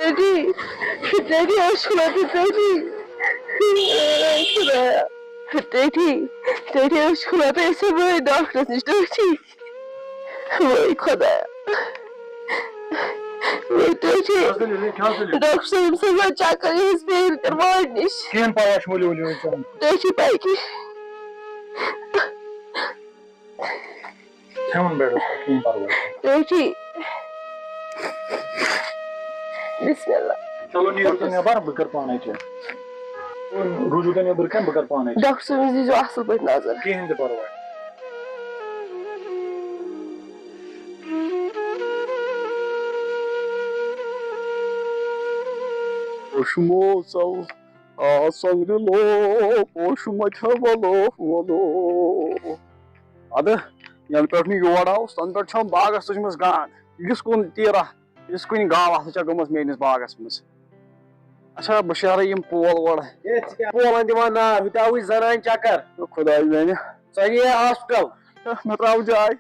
daddy اشکلاتے daddy اشکلاتے ایسے بڑے doctor نش ڈیڈی وہی خدایا ڈاکٹر صاحب سے میں چکر یہ بین کرواڑ نش ڈیڈی پاکی ڈیڈی بسم اللہ چلو نیرو تو نبر بہ کر پانے چیک روزو تو نبر کم بہ کر پانے ڈاکٹر صاحب دی جو اصل پہ نظر کہین تہ پرواے پوشمو سو آسنگرلو پوشما چھوالو ولو اد ین پہ یور آوس تن پہ باغس تجمس گاند یس کن تیرا یس کن گاو ہسا گمس میٲنس باغس مز اچھا بہ شہرے یم پول وول پولن دِوان نار ہُہ تہِ آوٕے زنانہِ چکر خداے میانہِ ژٕ نِیے ہاسپٹل مےٚ ترٛاو جاے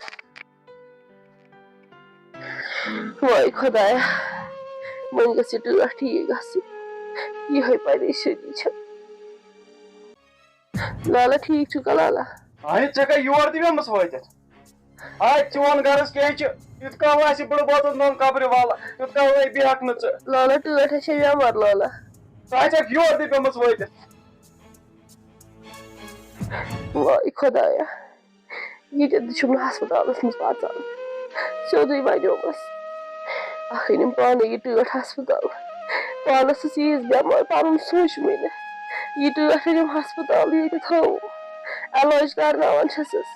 وای خدایا وۄنۍ گژھِ یہِ ٹٲٹھ ٹھیٖک گژھٕنۍ یِہے پریشٲنی چھِ لالا ٹھیٖک چھُکھا لالا آے ژےٚ کَے یور تہِ پیٚمٕژ وٲتِتھ آے چون غرض کیٚنٛہہ چھُ یُتھ کانٛہہ آسہِ بٕڈٕ بوتل نوٚن قبرِ والا تیُتھ کانٛہہ وٲے بیٚہکھ نہٕ ژٕ لالا ٹٲٹھ ہے چھے بٮ۪مار لالا ژٕ آسٮ۪کھ یور تہِ پیٚمٕژ وٲتِتھ وای خدایا ییٚتٮ۪ن تہِ چھُم نہٕ ہسپتالس منٛز اژان سیوٚدُے ونیومس اکھ أنِم پانے یہِ ٹٲٹھ ہسپتال پانس ٲس ییٖژ بٮ۪مار پنُن سوٗنچمُے نہٕ یہِ ٹٲٹھ أنِم ہسپتال ییٚتہِ تھوٚو علاج کرناوان چھسس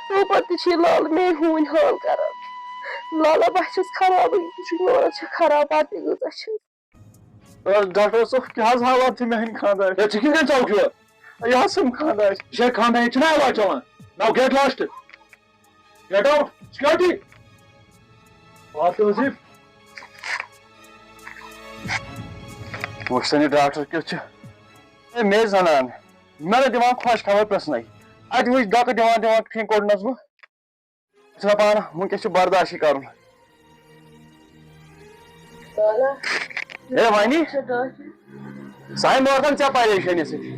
توپتہٕ تہِ چھِ یہِ لالہٕ میٲنۍ ہوٗنۍ حال کران لالا بہٕ چھس خرابٕے ژٕ چھُکھ نہٕ ونان چھِ خراب پتہٕ تہِ کۭژاہ چھس ڈاکٹر صٲب کیٛاہ حظ حالات چھِ میٛانہِ خانٛدارِ ژٕ کِتھ کٔنۍ ژاوُکھ یور یہِ حظ چھُم خانٛدارِ یہِ چھا خاندان چھُنا علاج چلان no gate last gate out security وات وظیف وٕچھ سا یہِ ڈاکٹر کیُتھ چھُ ہے مے زنان مےٚ نہٕ دِوان خۄش خبر پرٛژھنَے اَتہِ وٕچھ دۄکہٕ دِوان ٹھیٖک کوٚڑنَس بہٕ چھُ دپان وٕنکٮ۪س چھُ برداشٕے کرُن لالا ہے وَنی ڈاکٹر سانہِ مٲرتن ژےٚ پریشٲنی سۭتۍ